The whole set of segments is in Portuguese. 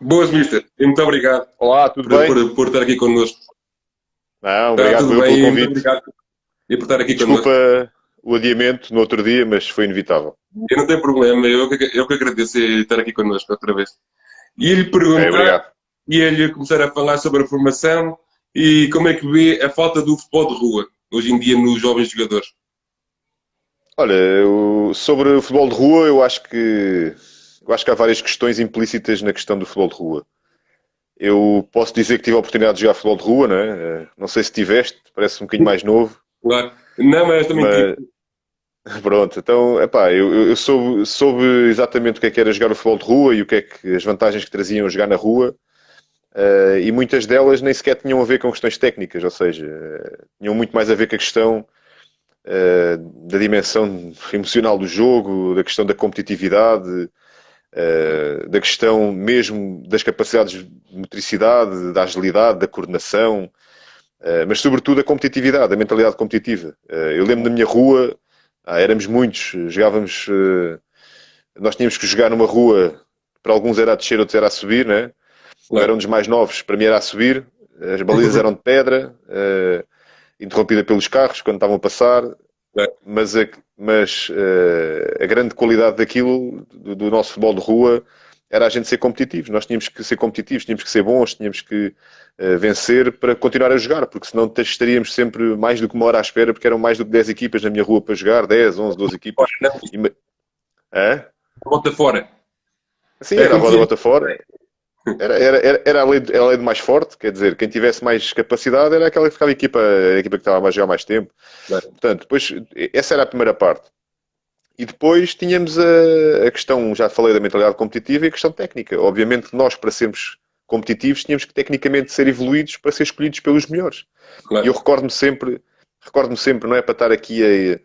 Boas, mister. E muito obrigado Olá, tudo por, bem? por estar aqui connosco. Não, Está obrigado tudo eu pelo bem e muito convite. obrigado por estar aqui Desculpa connosco. o adiamento no outro dia, mas foi inevitável. Eu não tenho problema, eu que agradeço estar aqui connosco outra vez. E lhe Ok, perguntar, obrigado. e ele começar a falar sobre a formação e como é que vê a falta do futebol de rua hoje em dia nos jovens jogadores. Olha, sobre o futebol de rua, eu acho que há várias questões implícitas na questão do futebol de rua. Eu posso dizer que tive a oportunidade de jogar futebol de rua, né? Não sei se tiveste, parece um bocadinho mais novo, Claro. Não, mas também tive. mas pronto. Então, epá, eu soube exatamente o que era jogar o futebol de rua e o que é que as vantagens que traziam jogar na rua. E muitas delas nem sequer tinham a ver com questões técnicas, ou seja, tinham muito mais a ver com a questão da dimensão emocional do jogo, da questão da competitividade, da questão mesmo das capacidades de motricidade, da agilidade, da coordenação, mas sobretudo a competitividade, a mentalidade competitiva. Eu lembro da minha rua, éramos muitos, jogávamos, nós tínhamos que jogar numa rua, para alguns era a descer, outros era a subir, né? Eu era um Claro. dos mais novos, para mim era a subir, as balizas eram de pedra, interrompida pelos carros quando estavam a passar, Claro. mas a grande qualidade daquilo, do nosso futebol de rua, era a gente ser competitivos. Nós tínhamos que ser competitivos, tínhamos que ser bons, tínhamos que vencer para continuar a jogar, porque senão estaríamos sempre mais do que uma hora à espera, porque eram mais do que 10 equipas na minha rua para jogar, 10, 11, 12 Fora, equipas. não, E, hã? volta fora. Sim, É era a como roda se. bota fora. Era a lei do mais forte, quer dizer, quem tivesse mais capacidade era aquela que ficava a equipa que estava a jogar mais tempo. Claro. Portanto, depois, essa era a primeira parte. E depois tínhamos a questão, já falei da mentalidade competitiva e a questão técnica. Obviamente que nós, para sermos competitivos, tínhamos que tecnicamente ser evoluídos para ser escolhidos pelos melhores. E eu Claro. recordo-me sempre, não é para estar aqui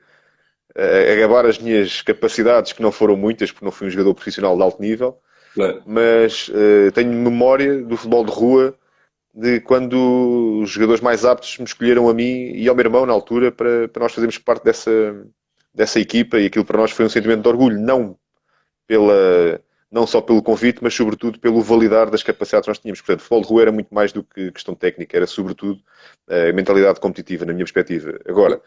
a gabar as minhas capacidades, que não foram muitas, porque não fui um jogador profissional de alto nível, Claro. mas tenho memória do futebol de rua de quando os jogadores mais aptos me escolheram a mim e ao meu irmão na altura para nós fazermos parte dessa equipa, e aquilo para nós foi um sentimento de orgulho, pela, não só pelo convite, mas sobretudo pelo validar das capacidades que nós tínhamos. Portanto, o futebol de rua era muito mais do que questão técnica, era sobretudo a mentalidade competitiva, na minha perspectiva. Agora,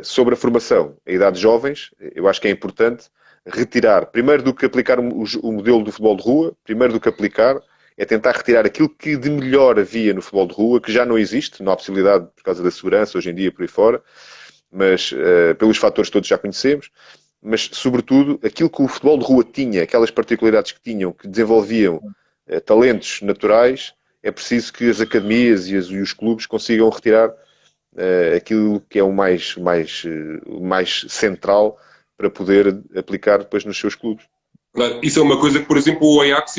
sobre a formação, a idade de jovens, eu acho que é importante retirar, primeiro do que aplicar o modelo do futebol de rua, primeiro do que aplicar, é tentar retirar aquilo que de melhor havia no futebol de rua, que já não existe, não há possibilidade por causa da segurança, hoje em dia, por aí fora, mas pelos fatores que todos já conhecemos, mas sobretudo aquilo que o futebol de rua tinha, aquelas particularidades que tinham, que desenvolviam talentos naturais, é preciso que as academias e os clubes consigam retirar aquilo que é o mais central para poder aplicar depois nos seus clubes. Claro. Isso é uma coisa que, por exemplo, o Ajax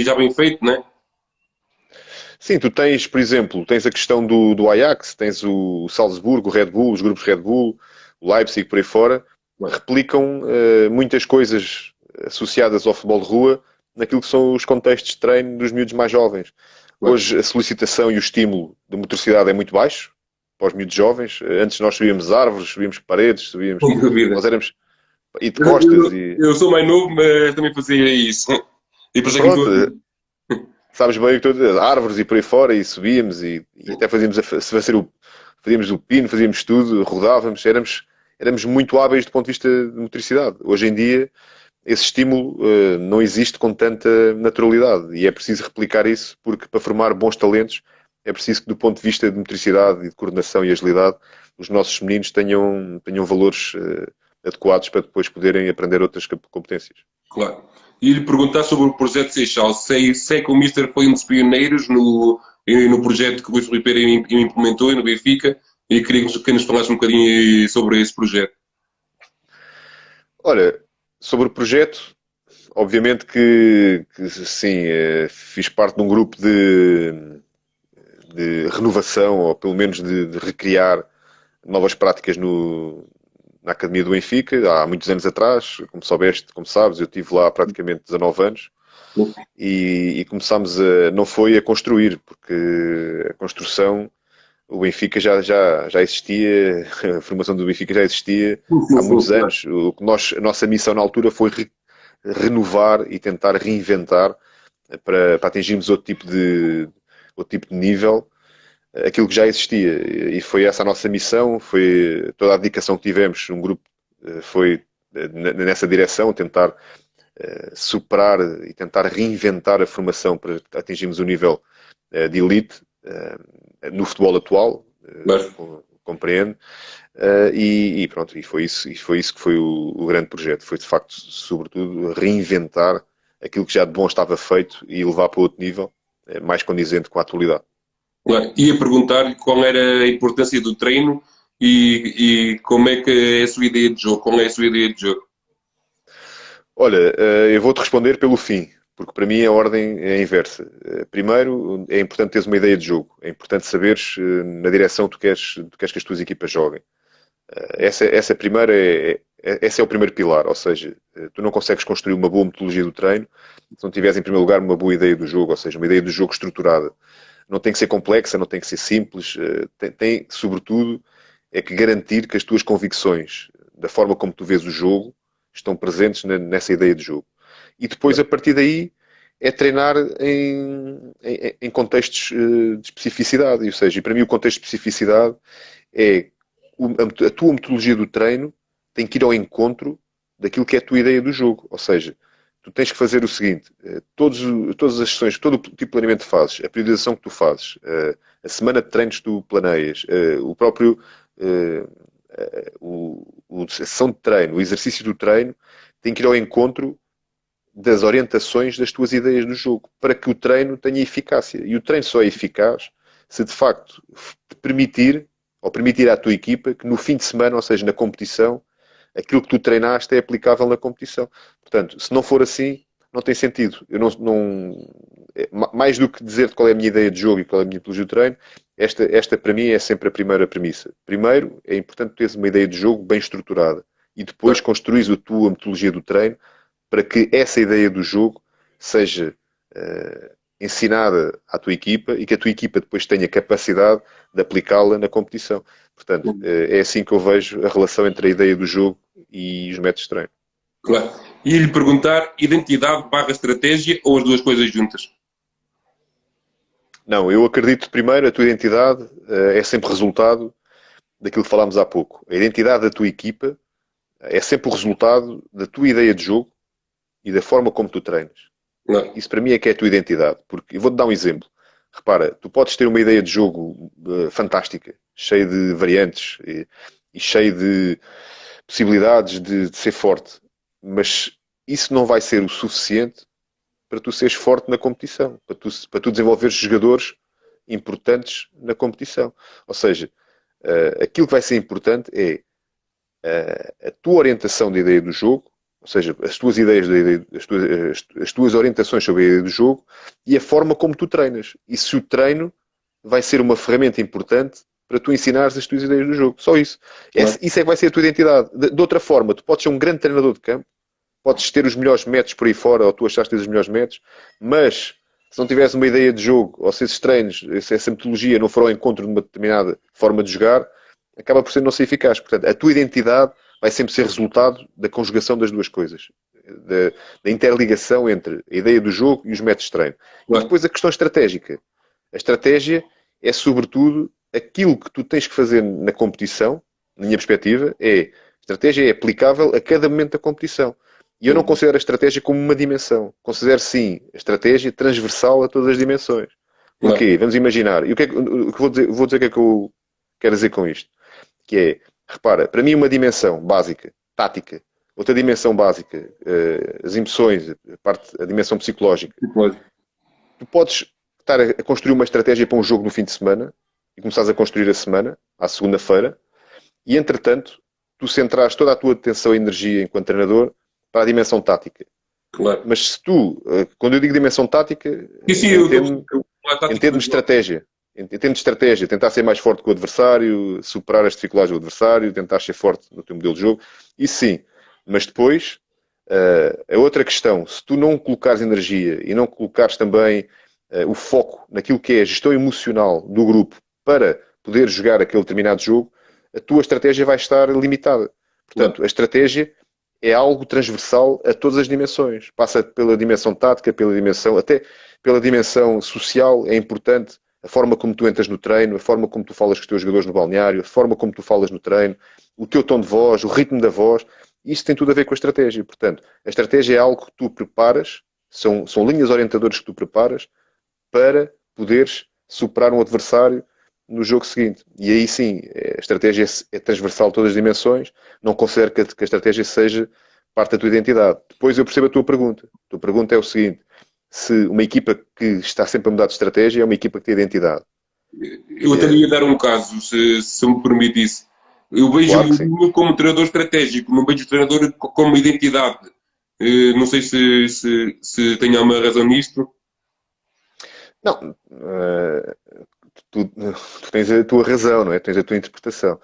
já bem feito, né? Sim, tu tens, por exemplo, tens a questão do Ajax, tens o Salzburgo, o Red Bull, os grupos Red Bull, o Leipzig, por aí fora, Claro. replicam muitas coisas associadas ao futebol de rua naquilo que são os contextos de treino dos miúdos mais jovens. Claro. Hoje a solicitação e o estímulo de motricidade é muito baixo para os miúdos jovens. Antes nós subíamos árvores, subíamos paredes, subíamos. Sem dúvida. Nós éramos. E de Eu, costas eu- e. eu sou mais novo, mas também fazia isso. E por isso é que me estou a Pronto, rir. sabes bem o que estou a dizer, árvores e por aí fora, e subíamos e até fazíamos o pino, fazíamos tudo, rodávamos, éramos muito hábeis do ponto de vista de motricidade. Hoje em dia, esse estímulo não existe com tanta naturalidade e é preciso replicar isso, porque para formar bons talentos é preciso que, do ponto de vista de motricidade e de coordenação e agilidade, os nossos meninos tenham valores adequados para depois poderem aprender outras competências. Claro. E lhe perguntar sobre o projeto Seixal. Sei que o Mister foi um dos pioneiros no projeto que o Rui Filipe implementou no Benfica e queria que nos falasse um bocadinho sobre esse projeto. Olha, sobre o projeto, obviamente que sim, fiz parte de um grupo de renovação, ou pelo menos de recriar novas práticas na Academia do Benfica, há muitos anos atrás. Como soubeste, como sabes, eu estive lá há praticamente 19 anos e começámos não foi a construir, porque a construção, o Benfica já existia, a formação do Benfica já existia há muitos Claro. anos. A nossa missão na altura foi renovar e tentar reinventar para atingirmos outro tipo de nível, aquilo que já existia. E foi essa a nossa missão, foi toda a dedicação que tivemos, um grupo foi nessa direção, tentar superar e tentar reinventar a formação para atingirmos o nível de elite no futebol atual, compreendo. E pronto, e foi isso que foi o grande projeto. Foi de facto, sobretudo, reinventar aquilo que já de bom estava feito e levar para outro nível, mais condizente com a atualidade. Ia perguntar-lhe qual era a importância do treino e como é que é a sua ideia de jogo. Qual é a sua ideia de jogo? Olha, eu vou-te responder pelo fim, porque para mim a ordem é a inversa. Primeiro, é importante teres uma ideia de jogo. É importante saberes na direção que tu queres que as tuas equipas joguem. Essa primeira esse é o primeiro pilar, ou seja, tu não consegues construir uma boa metodologia do treino se não tiveres em primeiro lugar uma boa ideia do jogo, ou seja, uma ideia do jogo estruturada. Não tem que ser complexa, não tem que ser simples, sobretudo, é que garantir que as tuas convicções, da forma como tu vês o jogo, estão presentes nessa ideia de jogo. E depois, a partir daí, é treinar em contextos de especificidade. Ou seja, e para mim o contexto de especificidade é a tua metodologia do treino tem que ir ao encontro daquilo que é a tua ideia do jogo. Ou seja, tu tens que fazer o seguinte, todas as sessões, todo o tipo de planeamento que fazes, a priorização que tu fazes, a semana de treinos que tu planeias, o próprio a sessão de treino, o exercício do treino, tem que ir ao encontro das orientações das tuas ideias do jogo, para que o treino tenha eficácia. E o treino só é eficaz se de facto te permitir, ou permitir à tua equipa, que no fim de semana, ou seja, na competição, aquilo que tu treinaste é aplicável na competição. Portanto, se não for assim, não tem sentido. Eu mais do que dizer qual é a minha ideia de jogo e qual é a minha metodologia de treino, esta para mim é sempre a primeira premissa. Primeiro, é importante teres uma ideia de jogo bem estruturada e depois construís a tua metodologia do treino para que essa ideia do jogo seja ensinada à tua equipa e que a tua equipa depois tenha capacidade de aplicá-la na competição. Portanto, é assim que eu vejo a relação entre a ideia do jogo e os métodos de treino. Claro. E lhe perguntar, identidade barra estratégia ou as duas coisas juntas? Não, eu acredito primeiro a tua identidade é sempre resultado daquilo que falámos há pouco. A identidade da tua equipa é sempre o resultado da tua ideia de jogo e da forma como tu treinas. Não. Isso para mim é que é a tua identidade. Porque eu vou-te dar um exemplo. Repara, tu podes ter uma ideia de jogo fantástica, cheia de variantes e cheia de possibilidades de ser forte, mas isso não vai ser o suficiente para tu seres forte na competição, para tu desenvolveres jogadores importantes na competição. Ou seja, aquilo que vai ser importante é a tua orientação de ideia do jogo, ou seja, as tuas ideias, as tuas orientações sobre a ideia do jogo e a forma como tu treinas. E se o treino vai ser uma ferramenta importante para tu ensinares as tuas ideias do jogo. Só isso. Claro. Isso é que vai ser a tua identidade. De outra forma, tu podes ser um grande treinador de campo, podes ter os melhores métodos por aí fora, ou tu achaste ter os melhores métodos, mas se não tiveres uma ideia de jogo, ou se esses treinos, se essa metodologia não for ao encontro de uma determinada forma de jogar, acaba por ser não ser eficaz. Portanto, a tua identidade vai sempre ser resultado da conjugação das duas coisas. Da interligação entre a ideia do jogo e os métodos de treino. E depois a questão estratégica. A estratégia é, sobretudo, aquilo que tu tens que fazer na competição, na minha perspectiva, a estratégia é aplicável a cada momento da competição. E eu não considero a estratégia como uma dimensão. Considero, sim, a estratégia transversal a todas as dimensões. Porquê? Vamos imaginar. E o que vou dizer o que é que eu quero dizer com isto. Que é, repara, para mim uma dimensão básica, tática, outra dimensão básica, as emoções, a dimensão psicológica. Tu podes estar a construir uma estratégia para um jogo no fim de semana e começares a construir a semana, à segunda-feira, e entretanto, tu centrares toda a tua atenção e energia enquanto treinador para a dimensão tática. Claro. Mas se tu, quando eu digo dimensão tática, em termos de estratégia, em termos de estratégia, tentar ser mais forte que o adversário, superar as dificuldades do adversário, tentar ser forte no teu modelo de jogo, isso sim. Mas depois, a outra questão, se tu não colocares energia e não colocares também o foco naquilo que é a gestão emocional do grupo para poder jogar aquele determinado jogo, a tua estratégia vai estar limitada. Portanto, a estratégia é algo transversal a todas as dimensões. Passa pela dimensão tática, pela dimensão, até pela dimensão social, é importante a forma como tu entras no treino, a forma como tu falas com os teus jogadores no balneário, a forma como tu falas no treino, o teu tom de voz, o ritmo da voz. Isso tem tudo a ver com a estratégia. Portanto, a estratégia é algo que tu preparas, são linhas orientadoras que tu preparas para poderes superar um adversário no jogo seguinte. E aí sim, a estratégia é transversal a todas as dimensões. Não considero que a estratégia seja parte da tua identidade. Depois eu percebo a tua pergunta. A tua pergunta é o seguinte: se uma equipa que está sempre a mudar de estratégia é uma equipa que tem identidade. Eu até lhe ia dar um caso, se me permitisse. Eu vejo Claro que o sim. Mourinho como treinador estratégico, não vejo o treinador como identidade. Não sei se tenho alguma razão nisto. Não, tu tens a tua razão, não é? Tens a tua interpretação.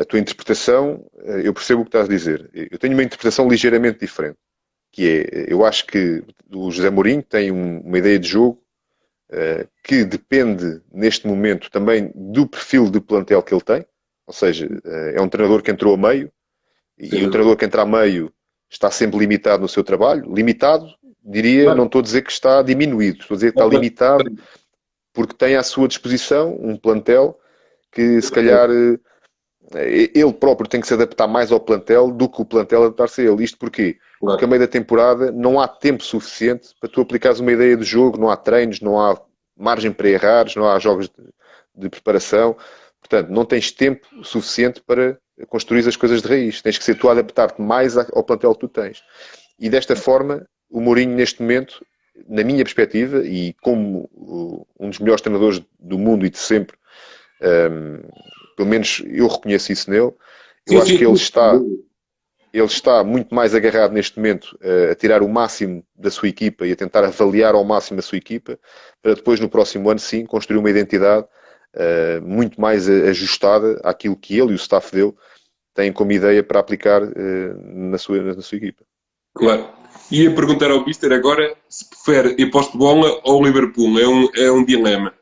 A tua interpretação, eu percebo o que estás a dizer. Eu tenho uma interpretação ligeiramente diferente, que é, eu acho que o José Mourinho tem uma ideia de jogo que depende, neste momento, também do perfil de plantel que ele tem. Ou seja, é um treinador que entrou a meio, e um Sim, treinador que entra a meio está sempre limitado no seu trabalho. Limitado, diria, não claro. estou a dizer que está diminuído, estou a dizer que está limitado porque tem à sua disposição um plantel que, se calhar, ele próprio tem que se adaptar mais ao plantel do que o plantel adaptar-se a ele. Isto porquê? Porque a Claro. meio da temporada não há tempo suficiente para tu aplicares uma ideia de jogo, não há treinos, não há margem para errares, não há jogos de preparação. Portanto, não tens tempo suficiente para construir as coisas de raiz. Tens que ser tu a adaptar-te mais ao plantel que tu tens. E desta forma, o Mourinho, neste momento, na minha perspectiva, e como um dos melhores treinadores do mundo e de sempre, um, pelo menos eu reconheço isso nele, Sim, eu acho sim, que sim. ele está muito mais agarrado neste momento a tirar o máximo da sua equipa e a tentar avaliar ao máximo a sua equipa, para depois no próximo ano sim construir uma identidade muito mais ajustada àquilo que ele e o staff dele têm como ideia para aplicar na sua equipa. Claro. Ia perguntar ao Mister agora se prefere ir para o Bola ou Liverpool. É um dilema.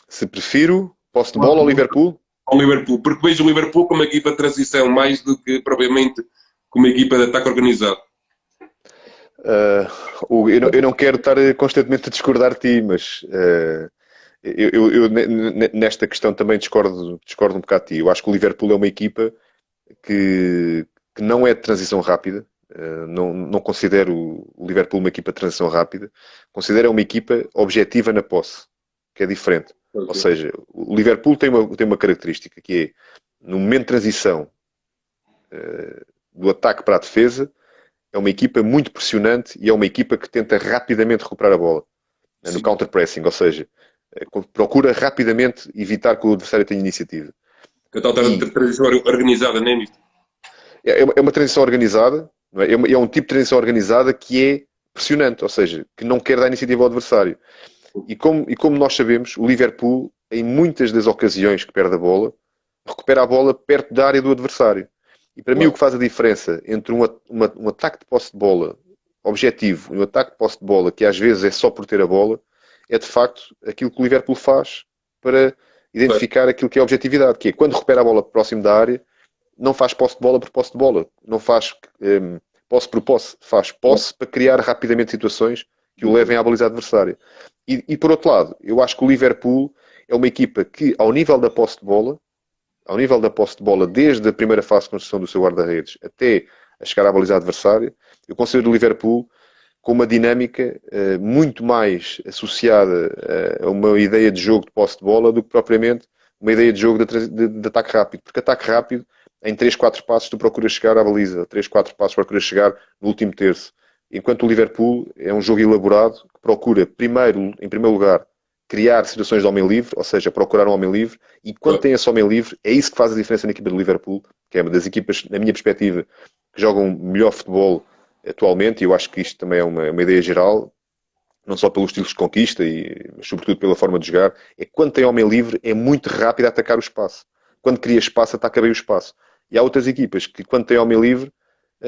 Se prefiro posse de bola ao Liverpool, Ao Liverpool, porque vejo o Liverpool como uma equipa de transição mais do que propriamente como uma equipa de ataque organizado. eu não quero estar constantemente a discordar de ti, mas nesta questão também discordo um bocado de ti. Eu acho que o Liverpool é uma equipa que não é de transição rápida. Não considero o Liverpool uma equipa de transição rápida. Considero uma equipa objetiva na posse, que é diferente. Ou Okay. seja, o Liverpool tem uma característica que é, no momento de transição do ataque para a defesa, é uma equipa muito pressionante e é uma equipa que tenta rapidamente recuperar a bola, no Sim. counter-pressing, ou seja, procura rapidamente evitar que o adversário tenha iniciativa. A tal E transição organizada, não é, Mister? é uma transição organizada, não é? É um tipo de transição organizada que é pressionante, ou seja, que não quer dar iniciativa ao adversário. E como nós sabemos, o Liverpool, em muitas das ocasiões que perde a bola, recupera a bola perto da área do adversário. E para mim o que Claro. faz a diferença entre um ataque de posse de bola objetivo e um ataque de posse de bola que às vezes é só por ter a bola, é de facto aquilo que o Liverpool faz para Claro. identificar aquilo que é a objetividade, que é quando recupera a bola próximo da área, não faz posse de bola por posse de bola, não faz posse por posse, faz posse para criar rapidamente situações que o levem à baliza adversária. E por outro lado, eu acho que o Liverpool é uma equipa que, ao nível da posse de bola, desde a primeira fase de construção do seu guarda-redes até a chegar à baliza adversária, eu considero o Liverpool com uma dinâmica muito mais associada a uma ideia de jogo de posse de bola do que propriamente uma ideia de jogo de ataque rápido. Porque ataque rápido, em 3 4 passos, tu procuras chegar à baliza, 3 4 passos procuras chegar no último terço. Enquanto o Liverpool é um jogo elaborado que procura, em primeiro lugar, criar situações de homem livre, ou seja, procurar um homem livre, e quando Claro. tem esse homem livre, é isso que faz a diferença na equipa do Liverpool, que é uma das equipas, na minha perspectiva, que jogam melhor futebol atualmente, e eu acho que isto também é uma ideia geral, não só pelos estilos de conquista, mas sobretudo pela forma de jogar, é que quando tem homem livre, é muito rápido a atacar o espaço. Quando cria espaço, ataca bem o espaço. E há outras equipas que, quando têm homem livre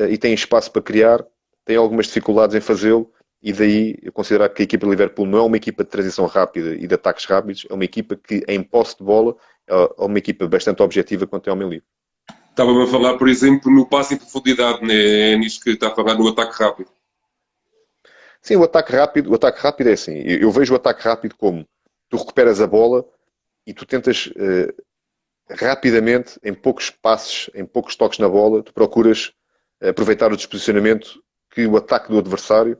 e têm espaço para criar, têm algumas dificuldades em fazê-lo, e daí eu considerar que a equipa de Liverpool não é uma equipa de transição rápida e de ataques rápidos, é uma equipa que, em posse de bola, é uma equipa bastante objetiva quando tem homem livre. Estava-me a falar, por exemplo, no passe em profundidade, né? É nisso que está a falar no ataque rápido. Sim, o ataque rápido é assim. Eu vejo o ataque rápido como tu recuperas a bola e tu tentas rapidamente, em poucos passes, em poucos toques na bola, tu procuras aproveitar o desposicionamento que o ataque do adversário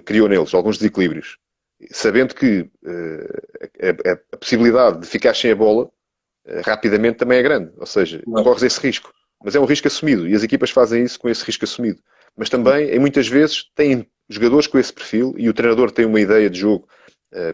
criou neles, alguns desequilíbrios. Sabendo que a possibilidade de ficar sem a bola rapidamente também é grande. Ou seja, Claro. corres esse risco. Mas é um risco assumido e as equipas fazem isso com esse risco assumido. Mas também, em muitas vezes, têm jogadores com esse perfil e o treinador tem uma ideia de jogo,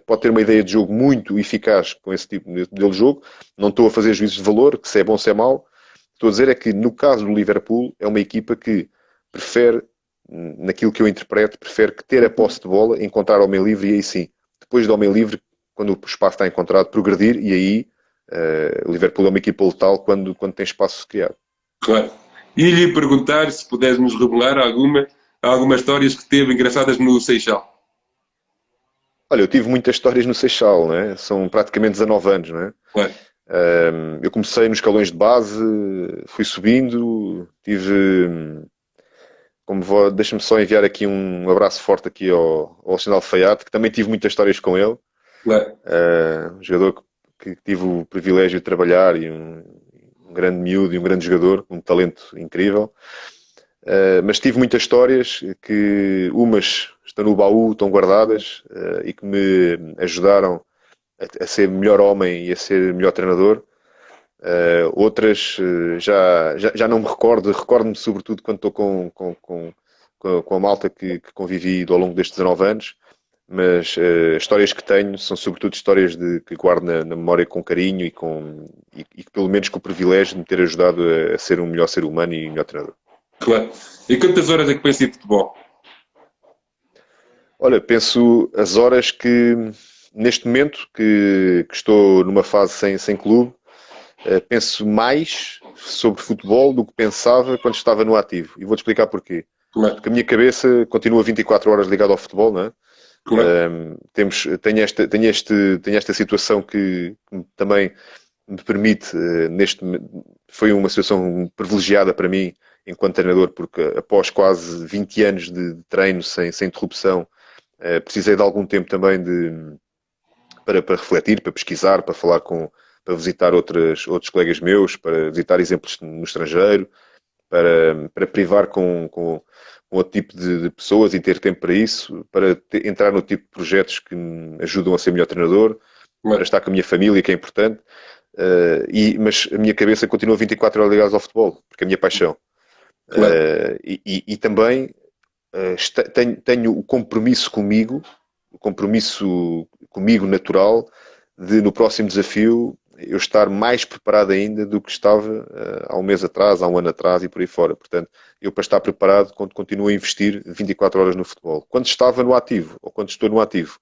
pode ter uma ideia de jogo muito eficaz com esse tipo de modelo de jogo. Não estou a fazer juízos de valor, que se é bom, se é mau. Estou a dizer é que, no caso do Liverpool, é uma equipa que prefere, naquilo que eu interpreto, prefere que ter a posse de bola, encontrar homem livre e aí sim, depois do homem livre, quando o espaço está encontrado, progredir e aí o Liverpool é uma equipa letal quando tem espaço criado. Claro. E lhe perguntar se puderes nos revelar algumas histórias que teve engraçadas no Seixal. Olha, eu tive muitas histórias no Seixal, né? São praticamente 19 anos, né? Claro. Eu comecei nos escalões de base, fui subindo, tive. Deixa-me só enviar aqui um abraço forte aqui ao Alexandre Alfaiate, que também tive muitas histórias com ele. Claro. Um jogador que tive o privilégio de trabalhar e um grande miúdo e um grande jogador, com um talento incrível. Mas tive muitas histórias que umas estão no baú, estão guardadas e que me ajudaram a ser melhor homem e a ser melhor treinador. Outras já não me recordo, recordo-me sobretudo quando estou com a malta que convivi ao longo destes 19 anos, mas histórias que tenho são sobretudo histórias que guardo na memória com carinho e pelo menos com o privilégio de me ter ajudado a ser um melhor ser humano e um melhor treinador. Claro. E quantas horas é que pensa em futebol? Olha, penso as horas que neste momento que estou numa fase sem clube, penso mais sobre futebol do que pensava quando estava no ativo. E vou-te explicar porquê. Claro. Porque a minha cabeça continua 24 horas ligada ao futebol, não é? Claro. Tenho esta situação que também me permite, foi uma situação privilegiada para mim enquanto treinador, porque após quase 20 anos de treino sem interrupção, precisei de algum tempo também para refletir, para pesquisar, para visitar outros colegas meus, para visitar exemplos no estrangeiro, para privar com outro tipo de pessoas e ter tempo para isso, para entrar no tipo de projetos que me ajudam a ser melhor treinador, para Claro. estar com a minha família, que é importante. Mas a minha cabeça continua 24 horas ligada ao futebol, porque é a minha paixão. Claro. E também tenho o compromisso comigo natural, de no próximo desafio eu estar mais preparado ainda do que estava há um mês atrás, há um ano atrás e por aí fora. Portanto, eu para estar preparado continuo a investir 24 horas no futebol. Quando estava no ativo, ou quando estou no ativo,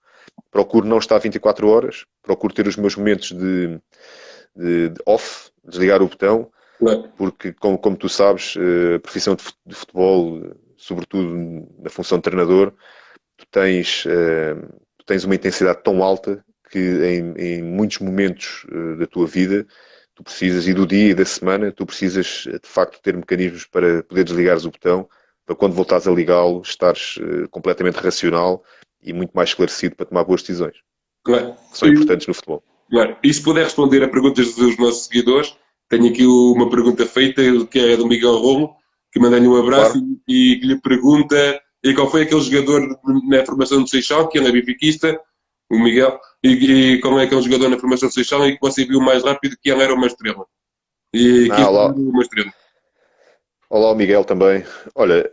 procuro não estar 24 horas, procuro ter os meus momentos de off, desligar o botão, Claro. porque como tu sabes, a profissão de futebol, sobretudo na função de treinador, tu tens uma intensidade tão alta que em muitos momentos da tua vida tu precisas, e do dia e da semana, tu precisas de facto ter mecanismos para poder desligares o botão, para quando voltares a ligá-lo, estares completamente racional e muito mais esclarecido para tomar boas decisões, Claro. que são importantes no futebol. Claro. E se puder responder a perguntas dos nossos seguidores, tenho aqui uma pergunta feita, que é do Miguel Romo, que manda-lhe um abraço Claro. e que lhe pergunta qual foi aquele jogador na formação do Seixal, que ele é bifiquista, o Miguel, e como é aquele jogador na formação do Seixal e que você viu mais rápido que ele era uma estrela. E que isso era Olá, uma estrela. olá, o Miguel também. Olha,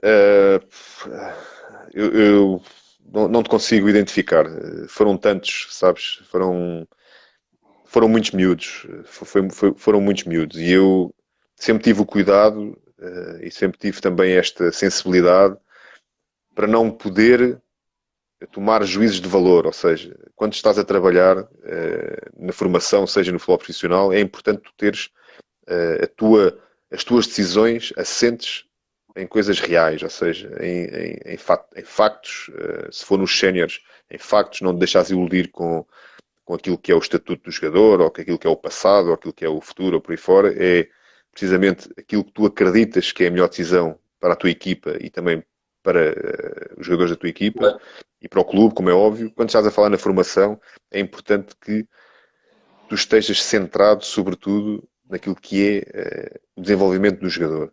eu não te consigo identificar. Foram tantos, sabes? Foram muitos miúdos. Foram muitos miúdos. E eu sempre tive o cuidado e sempre tive também esta sensibilidade para não poder tomar juízos de valor. Ou seja, quando estás a trabalhar na formação, seja no futebol profissional, é importante tu teres a as tuas decisões assentes em coisas reais, ou seja, em factos, se for nos séniores, em factos, não te deixares iludir com aquilo que é o estatuto do jogador, ou com aquilo que é o passado, ou aquilo que é o futuro, ou por aí fora, é precisamente aquilo que tu acreditas que é a melhor decisão para a tua equipa e também para os jogadores da tua equipa e para o clube, como é óbvio. Quando estás a falar na formação, é importante que tu estejas centrado, sobretudo, naquilo que é o desenvolvimento do jogador.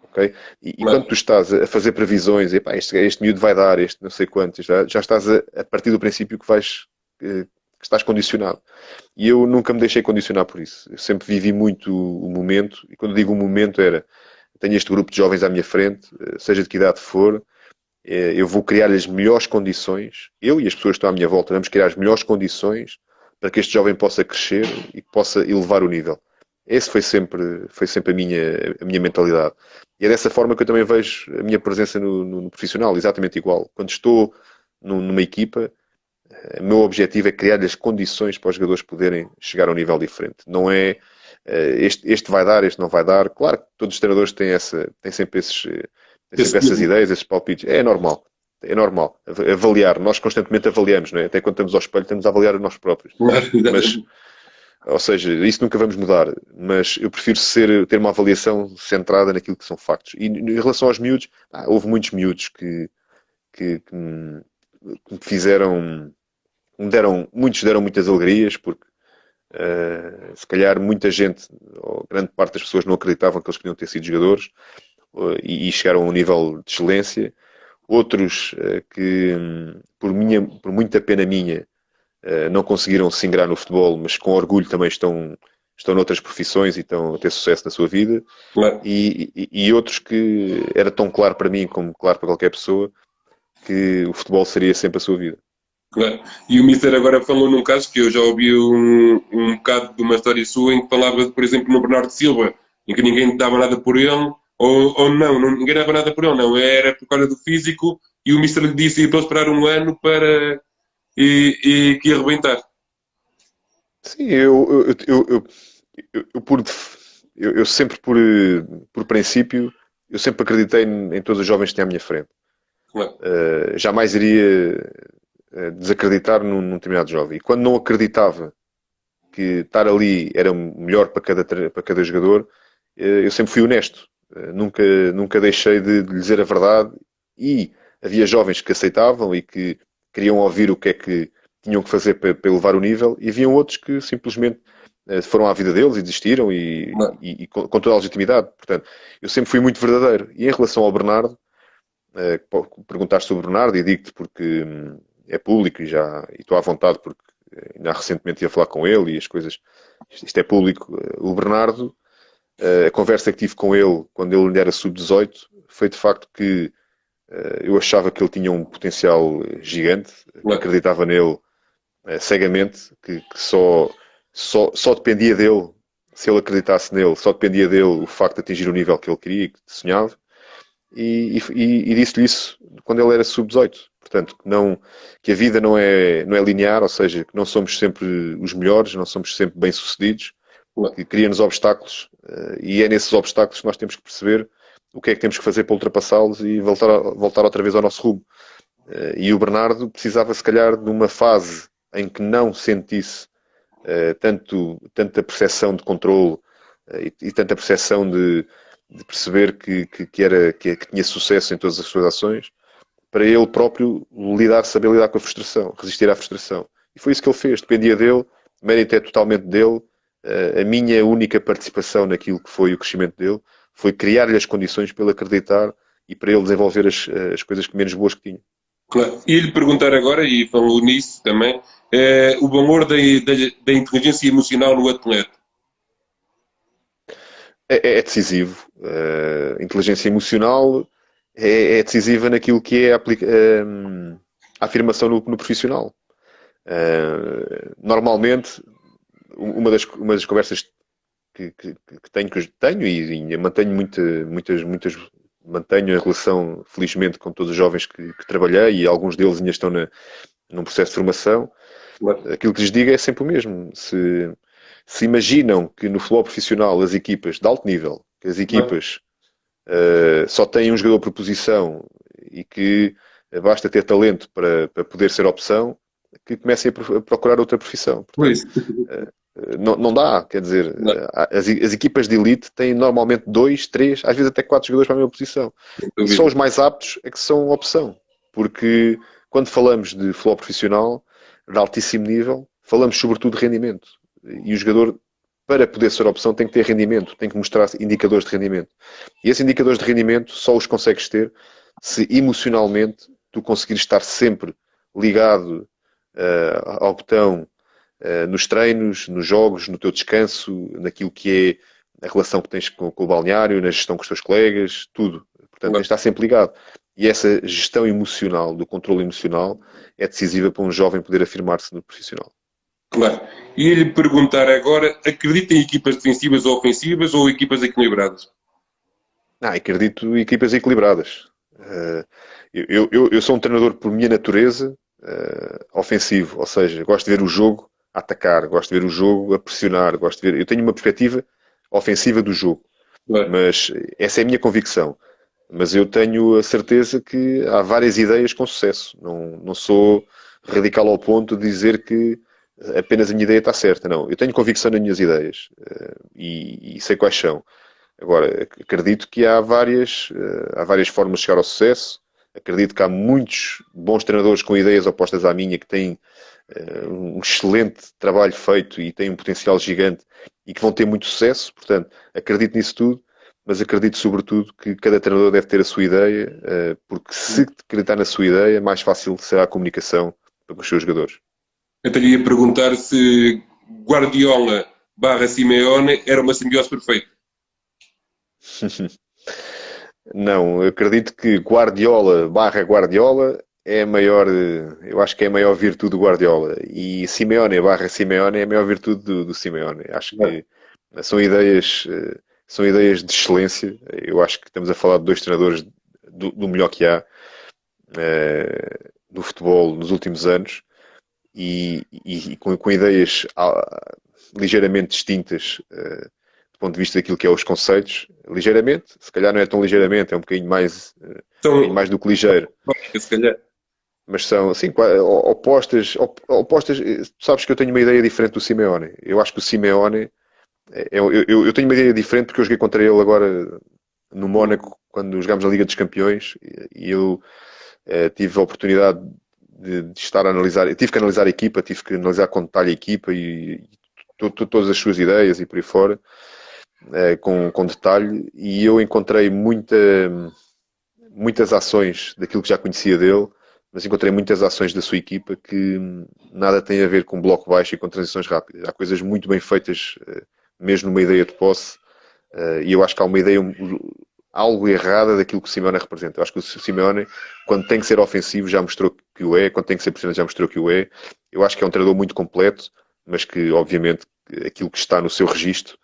Okay? E quando tu estás a fazer previsões, epá, este miúdo vai dar, este não sei quantos, já estás a partir do princípio que estás condicionado. E eu nunca me deixei condicionar por isso. Eu sempre vivi muito o momento, e quando digo o momento era, tenho este grupo de jovens à minha frente, seja de que idade for, eu vou criar as melhores condições, eu e as pessoas que estão à minha volta, vamos criar as melhores condições para que este jovem possa crescer e possa elevar o nível. Esse foi sempre a minha mentalidade. E é dessa forma que eu também vejo a minha presença no profissional, exatamente igual. Quando estou numa equipa, o meu objetivo é criar as condições para os jogadores poderem chegar a um nível diferente. Não é este vai dar, este não vai dar. Claro que todos os treinadores têm sempre essas ideias, esses palpites. É normal. É normal. Avaliar. Nós constantemente avaliamos, não é? Até quando estamos ao espelho, estamos a avaliar a nós próprios. Mas, ou seja, isso nunca vamos mudar. Mas eu prefiro ter uma avaliação centrada naquilo que são factos. E em relação aos miúdos, houve muitos miúdos que me fizeram... muitos deram muitas alegrias, porque se calhar muita gente, ou grande parte das pessoas, não acreditavam que eles podiam ter sido jogadores e chegaram a um nível de excelência. Outros que, por muita pena minha, não conseguiram se ingrar no futebol, mas com orgulho também estão noutras profissões e estão a ter sucesso na sua vida. Claro. E outros que era tão claro para mim, como claro para qualquer pessoa, que o futebol seria sempre a sua vida. Claro. E o Mister agora falou num caso que eu já ouvi um bocado de uma história sua em que falava, por exemplo, no Bernardo Silva, em que ninguém dava nada por ele, ou não, ninguém dava nada por ele, não, era por causa do físico, e o Mister lhe disse para ele esperar um ano e que ia arrebentar. Sim, eu sempre por princípio, eu sempre acreditei em todos os jovens que têm à minha frente. Claro. Jamais iria desacreditar num determinado jovem. E quando não acreditava que estar ali era melhor para cada jogador, eu sempre fui honesto. Nunca deixei de lhe dizer a verdade. E havia jovens que aceitavam e que queriam ouvir o que é que tinham que fazer para elevar o nível, e haviam outros que simplesmente foram à vida deles e desistiram e com toda a legitimidade. Portanto, eu sempre fui muito verdadeiro. E em relação ao Bernardo, perguntaste sobre o Bernardo, e digo-te porque é público e estou à vontade, porque ainda recentemente ia falar com ele e as coisas, isto é público. O Bernardo, a conversa que tive com ele quando ele ainda era sub-18 foi de facto que eu achava que ele tinha um potencial gigante, que acreditava nele cegamente, que só dependia dele, se ele acreditasse nele, só dependia dele o facto de atingir o nível que ele queria e que sonhava. E disse-lhe isso quando ele era sub-18. Portanto, que a vida não é linear, ou seja, que não somos sempre os melhores, não somos sempre bem-sucedidos, que cria-nos obstáculos, e é nesses obstáculos que nós temos que perceber o que é que temos que fazer para ultrapassá-los e voltar outra vez ao nosso rumo. E o Bernardo precisava, se calhar, de uma fase em que não sentisse tanta percepção de controle e tanta percepção de perceber que tinha sucesso em todas as suas ações, para ele próprio saber lidar com a frustração, resistir à frustração. E foi isso que ele fez, dependia dele, o mérito é totalmente dele. A minha única participação naquilo que foi o crescimento dele foi criar-lhe as condições para ele acreditar e para ele desenvolver as coisas menos boas que tinha. Claro. E lhe perguntar agora, e falou nisso também, o valor da inteligência emocional no atleta. É decisivo. A inteligência emocional é decisiva naquilo que é a afirmação no profissional. Normalmente, uma das conversas que tenho e mantenho mantenho a relação, felizmente, com todos os jovens que trabalhei, e alguns deles ainda estão num processo de formação. Aquilo que lhes digo é sempre o mesmo. Se imaginam que no futebol profissional as equipas de alto nível, que as equipas só têm um jogador por posição e que basta ter talento para poder ser opção, que comecem a procurar outra profissão. Portanto, Não dá, quer dizer, Não, as equipas de elite têm normalmente dois, três, às vezes até quatro jogadores para a mesma posição. sem E só dúvida. os mais aptos é que são opção. Porque quando falamos de futebol profissional, de altíssimo nível, falamos sobretudo de rendimento. E o jogador, para poder ser opção, tem que ter rendimento, tem que mostrar indicadores de rendimento. E esses indicadores de rendimento só os consegues ter se emocionalmente tu conseguires estar sempre ligado ao botão nos treinos, nos jogos, no teu descanso, naquilo que é a relação que tens com o balneário, na gestão com os teus colegas, tudo. Portanto, tens de estar sempre ligado. E essa gestão emocional, do controle emocional, é decisiva para um jovem poder afirmar-se no profissional. Claro. E lhe perguntar agora, acredita em equipas defensivas ou ofensivas ou equipas equilibradas? Acredito em equipas equilibradas. Eu sou um treinador por minha natureza ofensivo, ou seja, gosto de ver o jogo a atacar, gosto de ver o jogo a pressionar, gosto de ver. Eu tenho uma perspectiva ofensiva do jogo, Claro. mas essa é a minha convicção. Mas eu tenho a certeza que há várias ideias com sucesso. Não sou radical ao ponto de dizer que apenas a minha ideia está certa. Não, eu tenho convicção nas minhas ideias e sei quais são. Agora, acredito que há várias formas de chegar ao sucesso. Acredito que há muitos bons treinadores com ideias opostas à minha que têm um excelente trabalho feito e têm um potencial gigante e que vão ter muito sucesso. Portanto, acredito nisso tudo, mas acredito sobretudo que cada treinador deve ter a sua ideia, porque se acreditar na sua ideia, mais fácil será a comunicação para com os seus jogadores. Eu teria a perguntar se Guardiola barra Simeone era uma simbiose perfeita. Não, eu acredito que Guardiola barra Guardiola é a maior, eu acho que é a maior virtude do Guardiola. E Simeone barra Simeone é a maior virtude do Simeone. Acho que são são ideias de excelência. Eu acho que estamos a falar de dois treinadores do melhor que há no futebol nos últimos anos e com ideias ligeiramente distintas do ponto de vista daquilo que é os conceitos, ligeiramente, se calhar não é tão ligeiramente, é um bocadinho Então, mais do que ligeiro, se calhar. mas são assim, opostas. Tu sabes que eu tenho uma ideia diferente do Simeone. Eu acho que o Simeone, eu tenho uma ideia diferente porque eu joguei contra ele agora no Mónaco, quando jogámos a Liga dos Campeões, e eu tive a oportunidade de estar a analisar, eu tive que analisar a equipa, tive que analisar com detalhe a equipa e todas as suas ideias e por aí fora, com detalhe, e eu encontrei muitas ações daquilo que já conhecia dele, mas encontrei muitas ações da sua equipa que nada tem a ver com bloco baixo e com transições rápidas. Há coisas muito bem feitas, mesmo numa ideia de posse, e eu acho que há uma ideia algo errada daquilo que o Simeone representa. Eu acho que o Simeone, quando tem que ser ofensivo, já mostrou que o é, quando tem que ser pressionante, já mostrou que o é. Eu acho que é um treinador muito completo, mas que, obviamente, aquilo que está no seu registro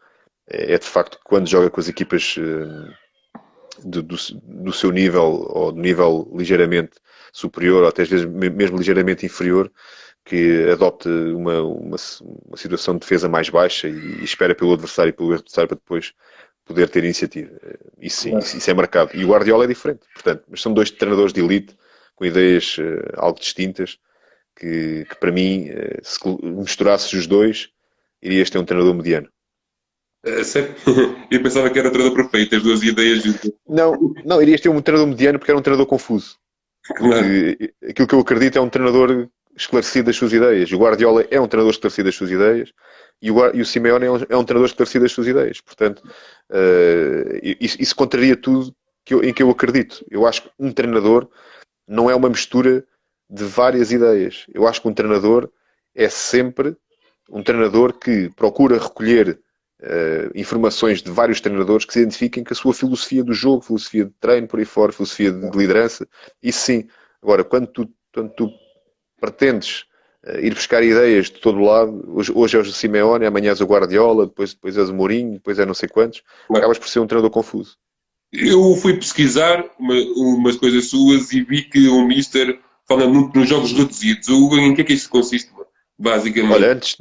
é de facto que quando joga com as equipas do seu nível ou do nível ligeiramente superior ou até às vezes mesmo ligeiramente inferior, que adopte uma situação de defesa mais baixa e espera pelo adversário e pelo adversário para depois poder ter iniciativa. Isso sim, isso é marcado. E o Guardiola é diferente, portanto, mas são dois treinadores de elite com ideias algo distintas que para mim, se misturasses os dois, irias ter um treinador mediano. Sério? Eu pensava que era o treinador perfeito, as duas ideias juntas. Não, irias ter um treinador mediano porque era um treinador confuso. Claro. Porque aquilo que eu acredito é um treinador esclarecido das suas ideias. O Guardiola é um treinador esclarecido das suas ideias e o Simeone é um treinador esclarecido das suas ideias. Portanto, isso contraria tudo em que eu acredito. Eu acho que um treinador não é uma mistura de várias ideias. Eu acho que um treinador é sempre um treinador que procura recolher informações de vários treinadores que se identifiquem com a sua filosofia do jogo, filosofia de treino, por aí fora, filosofia de liderança. Isso sim. Agora, quando tu pretendes ir buscar ideias de todo lado, hoje é o Simeone, amanhã és o Guardiola, depois és o Mourinho, depois é não sei quantos, Claro. acabas por ser um treinador confuso. Eu fui pesquisar umas coisas suas e vi que o Mister fala muito nos jogos reduzidos. Em que é que isso consiste, Olha, basicamente?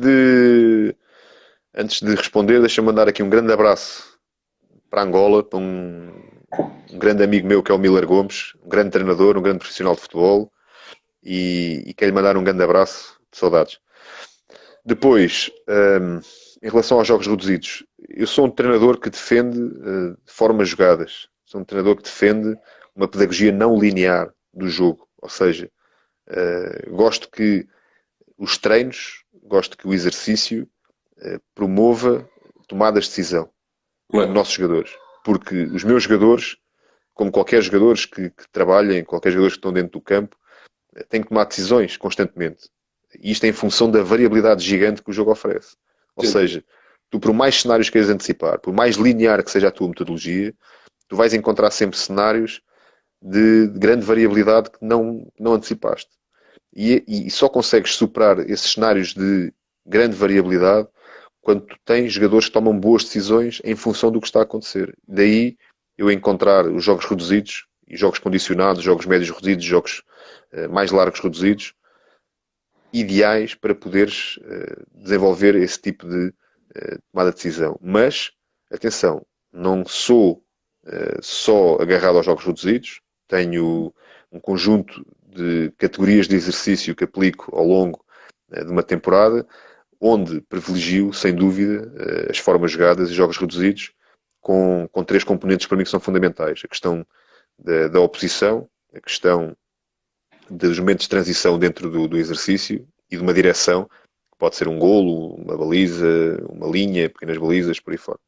antes de responder, deixa-me mandar aqui um grande abraço para Angola, para um grande amigo meu que é o Miller Gomes, um grande treinador, um grande profissional de futebol, e quero-lhe mandar um grande abraço de saudades. Depois, em relação aos jogos reduzidos, eu sou um treinador que defende formas jogadas. Sou um treinador que defende uma pedagogia não linear do jogo. Ou seja, gosto que os treinos, gosto que o exercício promova tomadas de decisão dos Claro. nossos jogadores. Porque os meus jogadores, como qualquer jogadores que trabalhem, qualquer jogadores que estão dentro do campo, têm que tomar decisões constantemente. E isto é em função da variabilidade gigante que o jogo oferece. Ou Sim. seja, tu por mais cenários que queiras antecipar, por mais linear que seja a tua metodologia, tu vais encontrar sempre cenários de grande variabilidade que não antecipaste. E só consegues superar esses cenários de grande variabilidade quando tu tens jogadores que tomam boas decisões em função do que está a acontecer. Daí eu encontrar os jogos reduzidos, e jogos condicionados, jogos médios reduzidos, jogos mais largos reduzidos, ideais para poderes desenvolver esse tipo de tomada de decisão. Mas, atenção, não sou só agarrado aos jogos reduzidos, tenho um conjunto de categorias de exercício que aplico ao longo de uma temporada, onde privilegio, sem dúvida, as formas jogadas e jogos reduzidos, com três componentes para mim que são fundamentais. A questão da oposição, a questão dos momentos de transição dentro do exercício e de uma direção, que pode ser um golo, uma baliza, uma linha, pequenas balizas, por aí fora.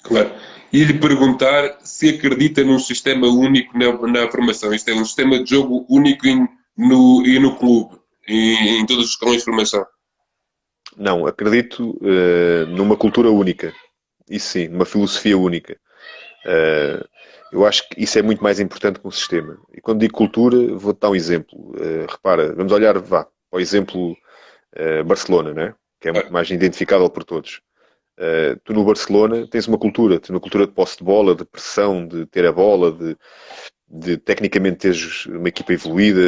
Claro. E lhe perguntar se acredita num sistema único na formação. Isto é um sistema de jogo único no clube, em todos os escalões de formação. Não, acredito numa cultura única. Isso sim, numa filosofia única. Eu acho que isso é muito mais importante que um sistema. E quando digo cultura, vou-te dar um exemplo. Repara, vamos olhar, para o exemplo Barcelona, né? Que é muito Claro. mais identificável por todos. Tu no Barcelona tens uma cultura de posse de bola, de pressão, de ter a bola, de tecnicamente teres uma equipa evoluída.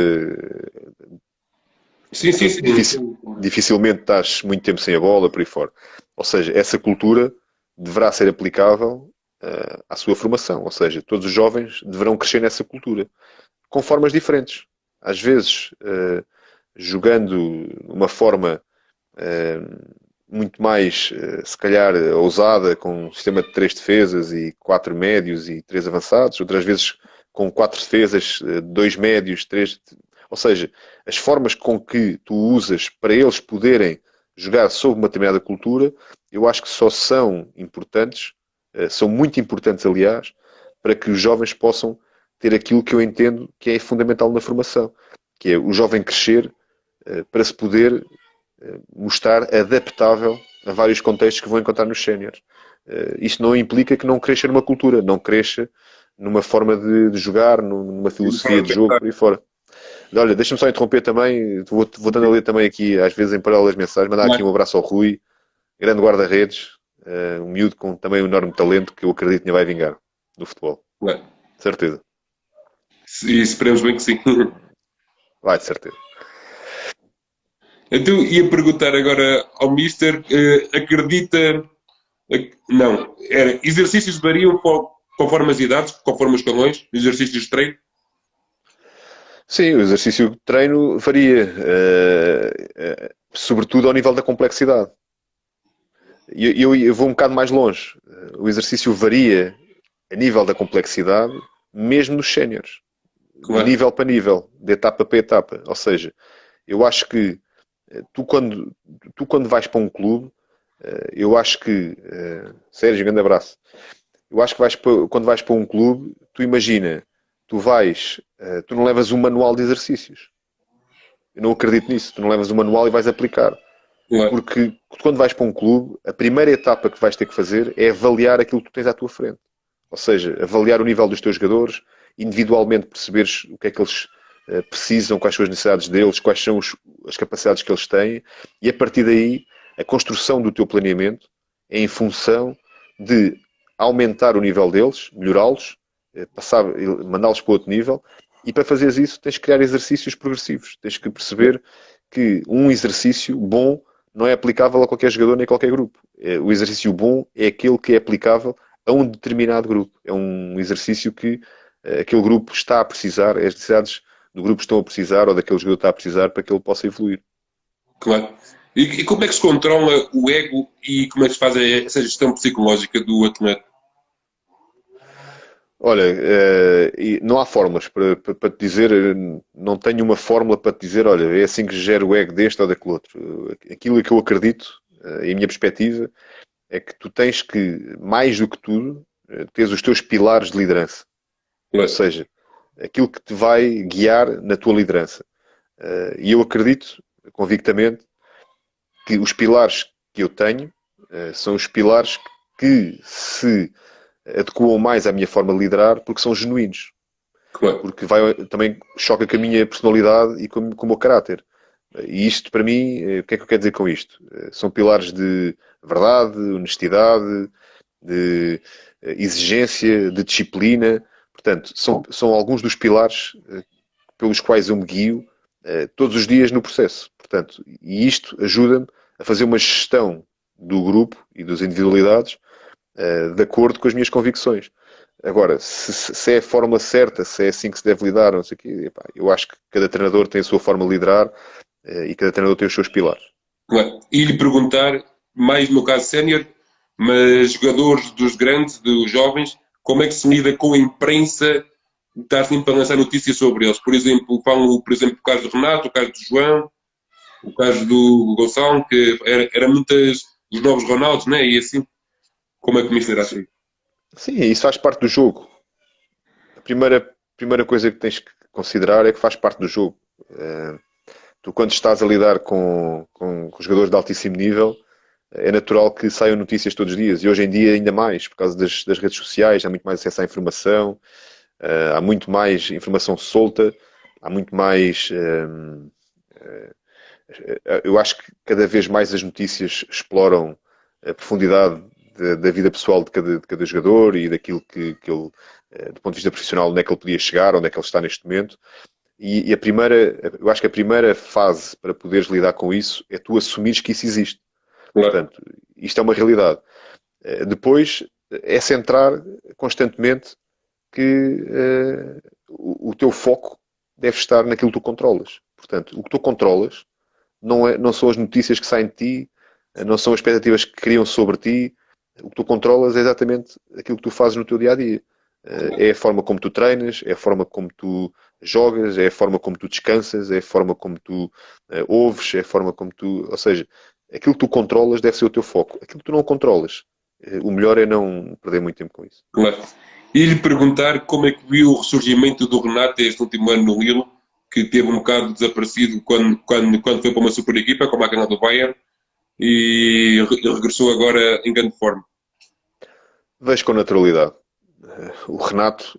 Sim, sim, sim. Dificilmente estás muito tempo sem a bola, por aí fora. Ou seja, essa cultura deverá ser aplicável à sua formação. Ou seja, todos os jovens deverão crescer nessa cultura, com formas diferentes. Às vezes, jogando uma forma muito mais, se calhar, ousada, com um sistema de 3 defesas e 4 médios e 3 avançados, outras vezes com 4 defesas, 2 médios, 3. Ou seja, as formas com que tu usas para eles poderem jogar sob uma determinada cultura, eu acho que só são importantes, são muito importantes, aliás, para que os jovens possam ter aquilo que eu entendo que é fundamental na formação, que é o jovem crescer para se poder mostrar adaptável a vários contextos que vão encontrar nos séniores. Isto não implica que não cresça numa cultura, não cresça numa forma de jogar, numa filosofia de jogo, por aí fora. Olha, deixa-me só interromper também, vou dando a ler também aqui, às vezes em paralelo as mensagens, mandar aqui um abraço ao Rui, grande guarda-redes, um miúdo com também um enorme talento que eu acredito que vai vingar no futebol. Claro. Certeza. E esperemos bem que sim. Vai, de certeza. Então, ia perguntar agora ao Mister, acredita... Não, era exercícios variam conforme as idades, conforme os escalões, exercícios de treino? Sim, o exercício de treino varia, sobretudo ao nível da complexidade. Eu vou um bocado mais longe. O exercício varia a nível da complexidade, mesmo nos séniores. De Claro. nível para nível, de etapa para etapa. Ou seja, eu acho que tu quando vais para um clube, eu acho que... Sérgio, grande abraço. Eu acho que quando vais para um clube, tu imagina, tu não levas um manual de exercícios. Eu não acredito nisso. Tu não levas um manual e vais aplicar. Claro. Porque quando vais para um clube, a primeira etapa que vais ter que fazer é avaliar aquilo que tu tens à tua frente. Ou seja, avaliar o nível dos teus jogadores, individualmente perceberes o que é que eles precisam, quais são as necessidades deles, quais são as capacidades que eles têm, e a partir daí, a construção do teu planeamento é em função de aumentar o nível deles, melhorá-los, mandá-los para outro nível, e para fazeres isso tens que criar exercícios progressivos. Tens que perceber que um exercício bom não é aplicável a qualquer jogador nem a qualquer grupo. O exercício bom é aquele que é aplicável a um determinado grupo. É um exercício que aquele grupo está a precisar, as necessidades do grupo estão a precisar ou daquele jogador está a precisar para que ele possa evoluir. Claro. E como é que se controla o ego e como é que se faz essa gestão psicológica do atleta? Olha, e não há fórmulas para te dizer, não tenho uma fórmula para te dizer, olha, é assim que gera o ego deste ou daquele outro. Aquilo que eu acredito, e a minha perspectiva, é que tu tens que, mais do que tudo, teres os teus pilares de liderança. Ou Claro. seja, aquilo que te vai guiar na tua liderança. E eu acredito, convictamente, que os pilares que eu tenho são os pilares que se adequam mais à minha forma de liderar porque são genuínos. Claro. Porque também choca com a minha personalidade e com o meu caráter. E isto, para mim, o que é que eu quero dizer com isto? São pilares de verdade, honestidade, de exigência, de disciplina. Portanto, são alguns dos pilares pelos quais eu me guio todos os dias no processo. Portanto, e isto ajuda-me a fazer uma gestão do grupo e das individualidades de acordo com as minhas convicções. Agora, se é a forma certa, se é assim que se deve lidar, não sei o quê, epá, eu acho que cada treinador tem a sua forma de liderar e cada treinador tem os seus pilares. Claro. E lhe perguntar, mais no caso sénior, mas jogadores dos grandes, dos jovens, como é que se lida com a imprensa estar sempre a lançar notícias sobre eles? Por exemplo, falam, por exemplo, o caso do Renato, o caso do João, o caso do Gonçalo, que era muitas dos novos Ronaldos, né? E assim, como é que me será assim? Sim, isso faz parte do jogo. A primeira coisa que tens que considerar é que faz parte do jogo. Tu, quando estás a lidar com jogadores de altíssimo nível, é natural que saiam notícias todos os dias. E hoje em dia, ainda mais, por causa das redes sociais, há muito mais acesso à informação, há muito mais informação solta, há muito mais. Eu acho que cada vez mais as notícias exploram a profundidade da vida pessoal de cada jogador e daquilo que ele, do ponto de vista profissional, onde é que ele podia chegar, onde é que ele está neste momento. E eu acho que a primeira fase para poderes lidar com isso é tu assumires que isso existe. Claro, Portanto, isto é uma realidade. Depois é centrar constantemente que o teu foco deve estar naquilo que tu controlas. Portanto, o que tu controlas não são as notícias que saem de ti, não são as expectativas que criam sobre ti. O que tu controlas é exatamente aquilo que tu fazes no teu dia a dia. É a forma como tu treinas, é a forma como tu jogas, é a forma como tu descansas, é a forma como tu ouves, é a forma como tu. Ou seja, aquilo que tu controlas deve ser o teu foco. Aquilo que tu não controlas, o melhor é não perder muito tempo com isso. claro. E lhe perguntar como é que viu o ressurgimento do Renato este último ano no Lille, que teve um bocado desaparecido quando foi para uma super equipa, como a canal do Bayern, e regressou agora em grande forma. Vejo com naturalidade. O Renato,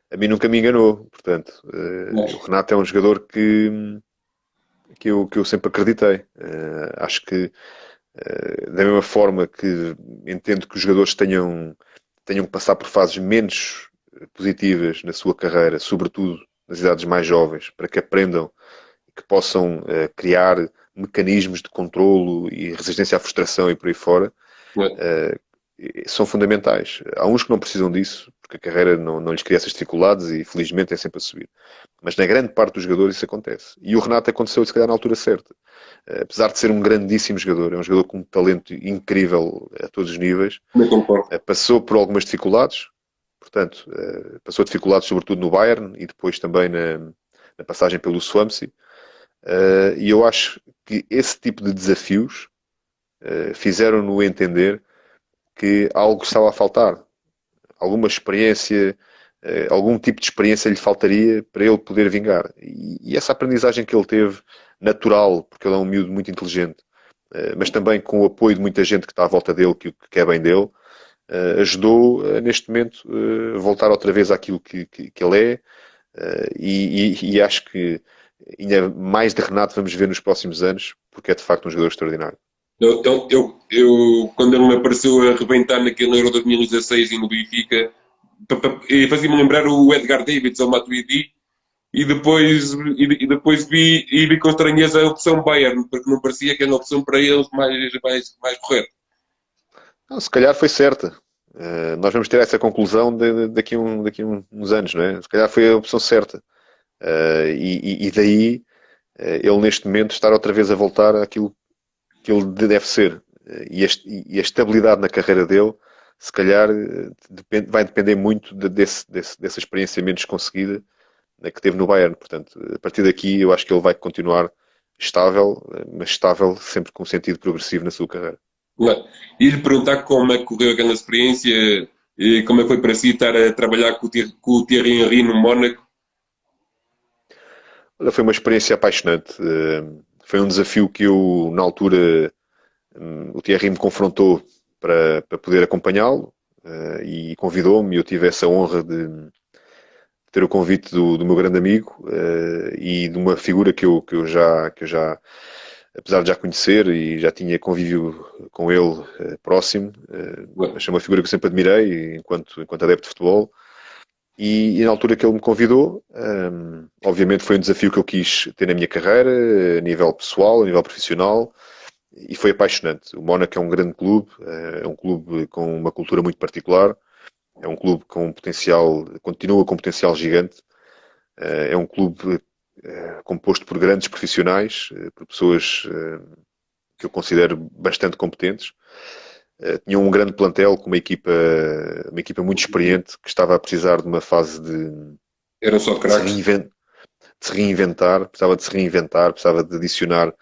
a mim nunca me enganou. Portanto, o Renato é um jogador que eu sempre acreditei. Acho que, da mesma forma que entendo que os jogadores tenham que passar por fases menos positivas na sua carreira, sobretudo nas idades mais jovens, para que aprendam e que possam criar mecanismos de controlo e resistência à frustração e por aí fora, são fundamentais. Há uns que não precisam disso, porque a carreira não lhes cria essas dificuldades e felizmente é sempre a subir. Mas na grande parte dos jogadores isso acontece. E o Renato aconteceu se calhar na altura certa. Apesar de ser um grandíssimo jogador, é um jogador com um talento incrível a todos os níveis, Não concordo. passou por algumas dificuldades, portanto, passou dificuldades sobretudo no Bayern e depois também na passagem pelo Swansea. E eu acho que esse tipo de desafios fizeram-no entender que algo estava a faltar. Alguma experiência, algum tipo de experiência lhe faltaria para ele poder vingar. E essa aprendizagem que ele teve, natural, porque ele é um miúdo muito inteligente, mas também com o apoio de muita gente que está à volta dele, que quer bem dele, ajudou neste momento a voltar outra vez àquilo que ele é. E acho que ainda mais de Renato vamos ver nos próximos anos, porque é de facto um jogador extraordinário. Quando ele me apareceu a arrebentar naquele Euro 2016 e no Benfica, fazia-me lembrar o Edgar Davids ao Matuidi e depois vi com estranheza a opção Bayern, porque não parecia que era uma opção para eles mais correta. Não, se calhar foi certa. Nós vamos ter essa conclusão daqui a uns anos, não é? Se calhar foi a opção certa. E daí ele neste momento estar outra vez a voltar àquilo que ele deve ser. E a estabilidade na carreira dele, se calhar, vai depender muito dessa experiência menos conseguida, né, que teve no Bayern. Portanto, a partir daqui, eu acho que ele vai continuar estável, mas estável sempre com um sentido progressivo na sua carreira. Claro. E lhe perguntar como é que correu aquela experiência, e como é que foi para si estar a trabalhar com o Thierry Henry no Mónaco. Olha, foi uma experiência apaixonante. Foi um desafio que eu, na altura, o Thierry me confrontou para poder acompanhá-lo e convidou-me. Eu tive essa honra de ter o convite do meu grande amigo e de uma figura que eu já, apesar de já conhecer e já tinha convívio com ele próximo, Claro. mas é uma figura que eu sempre admirei enquanto adepto de futebol. E na altura que ele me convidou, obviamente foi um desafio que eu quis ter na minha carreira, a nível pessoal, a nível profissional, e foi apaixonante. O Mónaco é um grande clube, é um clube com uma cultura muito particular, é um clube com um potencial, continua com um potencial gigante, é um clube composto por grandes profissionais, por pessoas que eu considero bastante competentes. Tinha um grande plantel com uma equipa muito experiente que estava a precisar de uma fase Eram só de se craques. reinventar, precisava de se reinventar, precisava de adicionar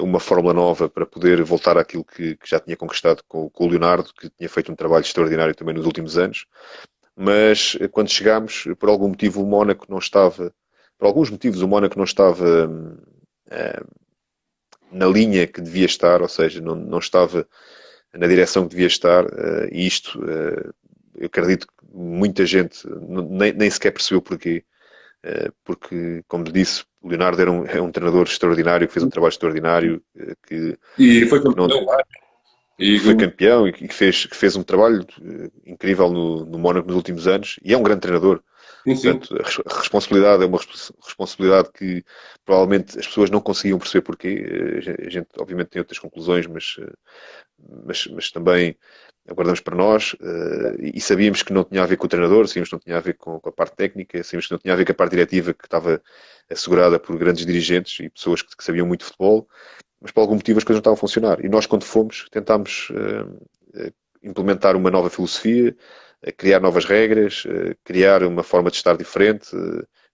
uma fórmula nova para poder voltar àquilo que já tinha conquistado com o Leonardo, que tinha feito um trabalho extraordinário também nos últimos anos. Mas quando chegámos, por algum motivo o Mónaco não estava, por alguns motivos o Mónaco não estava na linha que devia estar, ou seja, não estava na direção que devia estar, e isto eu acredito que muita gente nem sequer percebeu porquê. Porque, como disse, o Leonardo é um treinador extraordinário, que fez um trabalho extraordinário, E foi que não, campeão lá. E, foi campeão e que fez um trabalho incrível no Mónaco nos últimos anos, e é um grande treinador. sim, sim. Portanto, a responsabilidade é uma responsabilidade que provavelmente as pessoas não conseguiam perceber porquê. A gente, obviamente, tem outras conclusões, mas também aguardamos para nós e sabíamos que não tinha a ver com o treinador, sabíamos que não tinha a ver com a parte técnica, sabíamos que não tinha a ver com a parte diretiva que estava assegurada por grandes dirigentes e pessoas que sabiam muito de futebol, mas por algum motivo as coisas não estavam a funcionar. E nós, quando fomos, tentámos implementar uma nova filosofia, criar novas regras, criar uma forma de estar diferente,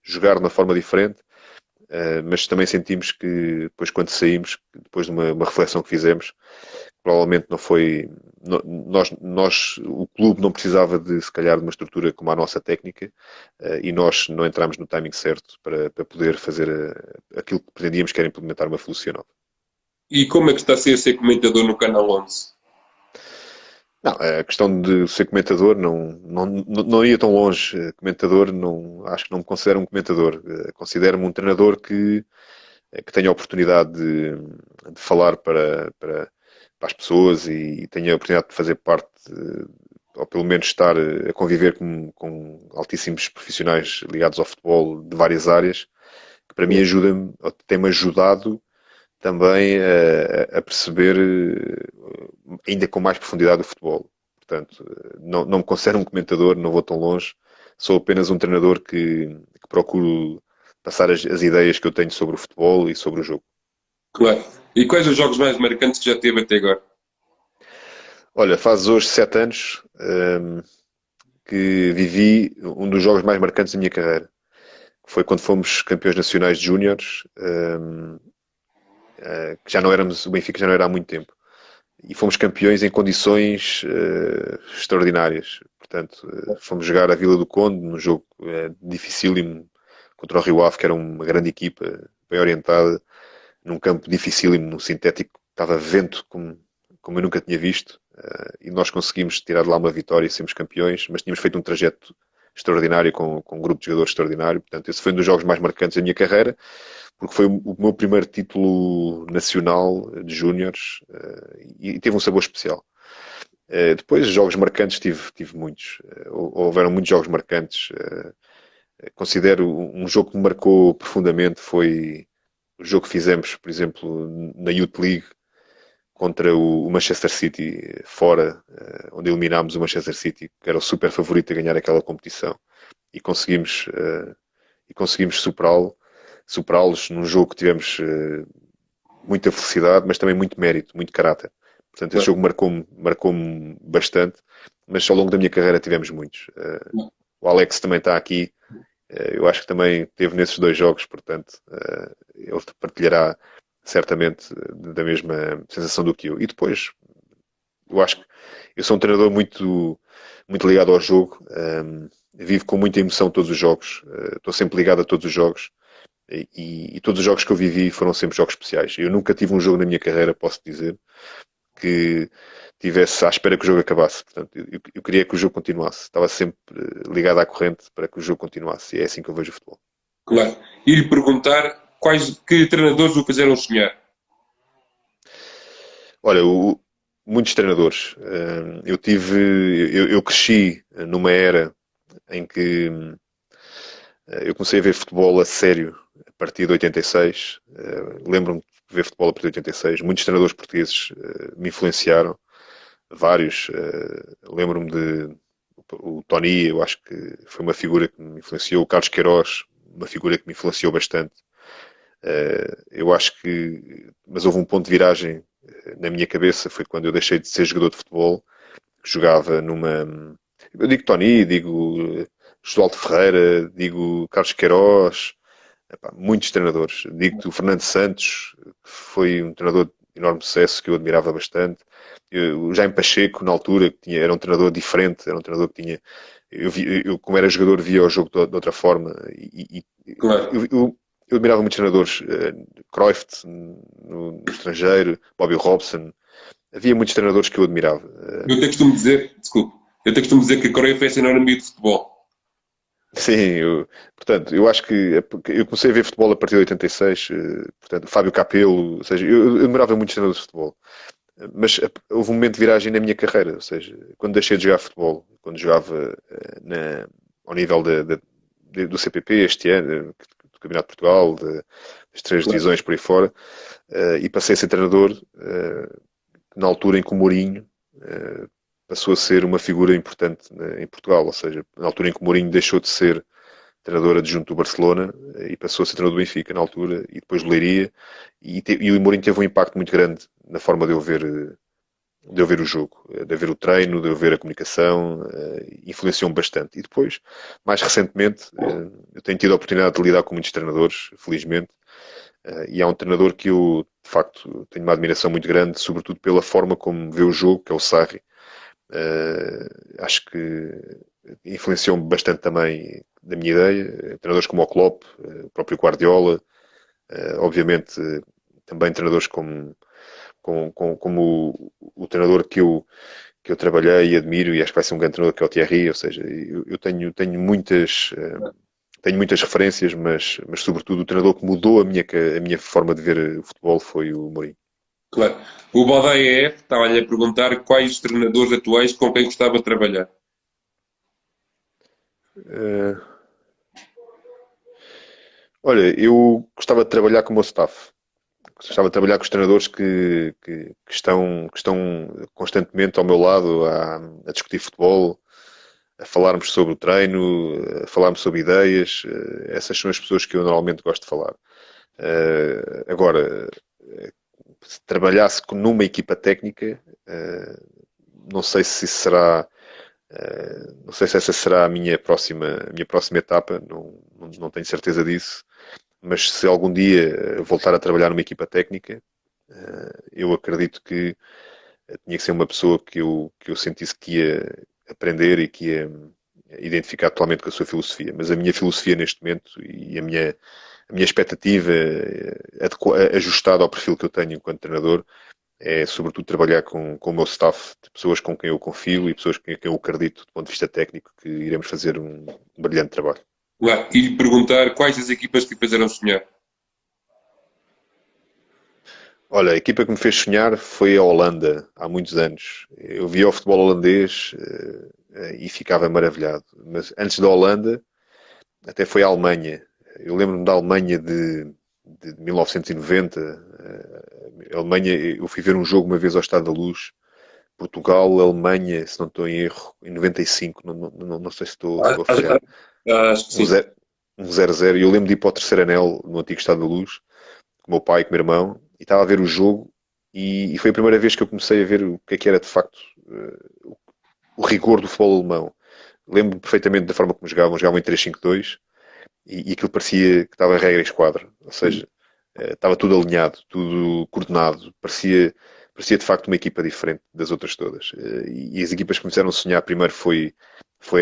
jogar de uma forma diferente. Mas também sentimos que depois quando saímos, depois de uma reflexão que fizemos, provavelmente não foi o clube não precisava de se calhar de uma estrutura como a nossa técnica e nós não entramos no timing certo para poder fazer aquilo que pretendíamos, que era implementar uma filosofia nova. E como é que está a ser comentador no Canal 11? Não, a questão de ser comentador não ia tão longe. Comentador, não, acho que não me considero um comentador. Considero-me um treinador que tenha a oportunidade de falar para as pessoas e tenha a oportunidade de fazer parte, ou pelo menos estar a conviver com altíssimos profissionais ligados ao futebol de várias áreas, que para mim ajuda-me, ou tem-me ajudado também a perceber ainda com mais profundidade o futebol. Portanto, não me considero um comentador, não vou tão longe, sou apenas um treinador que procuro passar as ideias que eu tenho sobre o futebol e sobre o jogo. Claro. E quais os jogos mais marcantes que já teve até agora? Olha, faz hoje 7 anos que vivi um dos jogos mais marcantes da minha carreira. Foi quando fomos campeões nacionais de júniores, que já não éramos, o Benfica já não era há muito tempo. E fomos campeões em condições extraordinárias. Portanto, fomos jogar a Vila do Conde, num jogo dificílimo contra o Rio Ave, que era uma grande equipa, bem orientada, num campo dificílimo, num sintético, estava vento como eu nunca tinha visto, e nós conseguimos tirar de lá uma vitória e sermos campeões, mas tínhamos feito um trajeto extraordinário com um grupo de jogadores extraordinário. Portanto, esse foi um dos jogos mais marcantes da minha carreira, porque foi o meu primeiro título nacional de júniores e teve um sabor especial. Depois, jogos marcantes, tive muitos. Houveram muitos jogos marcantes. Considero um jogo que me marcou profundamente foi o jogo que fizemos, por exemplo, na Youth League contra o Manchester City fora, onde eliminámos o Manchester City, que era o super favorito a ganhar aquela competição, e conseguimos superá-lo. superá-los num jogo que tivemos muita felicidade, mas também muito mérito, muito caráter. Portanto, esse Claro. jogo marcou-me bastante, mas ao longo da minha carreira tivemos muitos. O Alex também está aqui, eu acho que também teve nesses dois jogos, portanto, ele partilhará certamente da mesma sensação do que eu. E depois, eu acho que eu sou um treinador muito ligado ao jogo, vivo com muita emoção todos os jogos, estou sempre ligado a todos os jogos. E todos os jogos que eu vivi foram sempre jogos especiais. Eu nunca tive um jogo na minha carreira, posso dizer, que tivesse à espera que o jogo acabasse. Portanto, eu queria que o jogo continuasse. Estava sempre ligado à corrente para que o jogo continuasse. E é assim que eu vejo o futebol. Claro. E lhe perguntar que treinadores o fizeram sonhar. Olha, muitos treinadores. Eu cresci numa era em que eu comecei a ver futebol a sério a partir de 86. Lembro-me de ver futebol a partir de 86. Muitos treinadores portugueses me influenciaram. Vários. Lembro-me de o Tony, eu acho que foi uma figura que me influenciou. O Carlos Queiroz, uma figura que me influenciou bastante. Eu acho que. Mas houve um ponto de viragem na minha cabeça. Foi quando eu deixei de ser jogador de futebol. Jogava numa. Eu digo Tony, digo Josualdo Ferreira, digo Carlos Queiroz, epá, muitos treinadores. Digo-te o Fernando Santos, que foi um treinador de enorme sucesso que eu admirava bastante. O Jaime Pacheco, na altura, era um treinador diferente, era um treinador que tinha. Eu, como era jogador, via o jogo de outra forma. Claro. Eu admirava muitos treinadores. Cruyff no estrangeiro, Bobby Robson. Havia muitos treinadores que eu admirava. Eu até costumo dizer, desculpe, eu até costumo dizer que a Coreia foi sinónimo de futebol. Sim, portanto, eu acho que eu comecei a ver futebol a partir de 86, portanto, Fábio Capello, ou seja, eu admirava muitos treinadores de futebol. Mas houve um momento de viragem na minha carreira, ou seja, quando deixei de jogar futebol, quando jogava ao nível do CPP este ano, do Campeonato de Portugal, das três Claro. divisões por aí fora, e passei a ser treinador, na altura em que o Mourinho passou a ser uma figura importante em Portugal, ou seja, na altura em que o Mourinho deixou de ser treinador adjunto do Barcelona e passou a ser treinador do Benfica na altura e depois do Leiria e o Mourinho teve um impacto muito grande na forma de eu ver o jogo, de eu ver o treino, de eu ver a comunicação, influenciou-me bastante. E depois, mais recentemente, eu tenho tido a oportunidade de lidar com muitos treinadores, felizmente, e há um treinador que eu, de facto, tenho uma admiração muito grande, sobretudo pela forma como vê o jogo, que é o Sarri. Acho que influenciou-me bastante também da minha ideia. Treinadores como o Klopp, o próprio Guardiola, obviamente também treinadores como o treinador que eu trabalhei e admiro e acho que vai ser um grande treinador que é o Thierry, ou seja, eu tenho muitas referências, mas sobretudo o treinador que mudou a minha forma de ver o futebol foi o Mourinho. Claro. O Baldaia F estava-lhe a perguntar quais os treinadores atuais com quem gostava de trabalhar. Uh, Olha, eu gostava de trabalhar com o meu staff. Gostava de trabalhar com os treinadores que estão constantemente ao meu lado a discutir futebol, a falarmos sobre o treino, a falarmos sobre ideias. Essas são as pessoas que eu normalmente gosto de falar. Agora, se trabalhasse numa equipa técnica, não sei se isso será. Não sei se essa será a minha próxima etapa, não tenho certeza disso, mas se algum dia voltar a trabalhar numa equipa técnica, eu acredito que tinha que ser uma pessoa que eu sentisse que ia aprender e que ia identificar totalmente com a sua filosofia. Mas a minha filosofia neste momento e a minha expectativa ajustada ao perfil que eu tenho enquanto treinador é sobretudo trabalhar com o meu staff, de pessoas com quem eu confio e pessoas com quem eu acredito do ponto de vista técnico que iremos fazer um brilhante trabalho. Claro. E lhe perguntar quais as equipas que lhe fizeram sonhar. Olha, a equipa que me fez sonhar foi a Holanda, há muitos anos. Eu via o futebol holandês e ficava maravilhado. Mas antes da Holanda, até foi a Alemanha. Eu lembro-me da Alemanha de 1990. A Alemanha, eu fui ver um jogo uma vez ao Estado da Luz. Portugal, Alemanha, se não estou em erro, em 95. Não sei se estou a falhar. Acho que Um sim. zero, um 0-0, e eu lembro de ir para o terceiro anel, no antigo Estado da Luz, com o meu pai e com o meu irmão, e estava a ver o jogo, e foi a primeira vez que eu comecei a ver o que era de facto o rigor do futebol alemão. Lembro-me perfeitamente da forma como jogavam em 3-5-2, e aquilo parecia que estava em regra e esquadra, ou seja, estava tudo alinhado, tudo coordenado, parecia de facto uma equipa diferente das outras todas. E as equipas que começaram a sonhar primeiro foi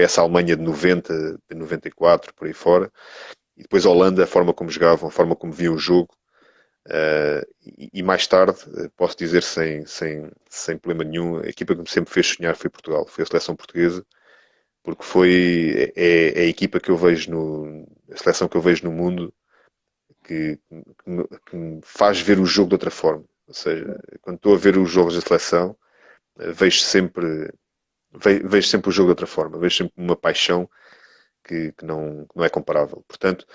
essa Alemanha de 90, de 94, por aí fora, e depois a Holanda, a forma como jogavam, a forma como viam o jogo, e mais tarde, posso dizer sem problema nenhum, a equipa que me sempre fez sonhar foi Portugal, foi a seleção portuguesa, porque é a equipa que eu vejo a seleção que eu vejo no mundo que me faz ver o jogo de outra forma. Ou seja, quando estou a ver os jogos da seleção, vejo sempre, vejo sempre o jogo de outra forma, vejo sempre uma paixão que não é comparável. Portanto,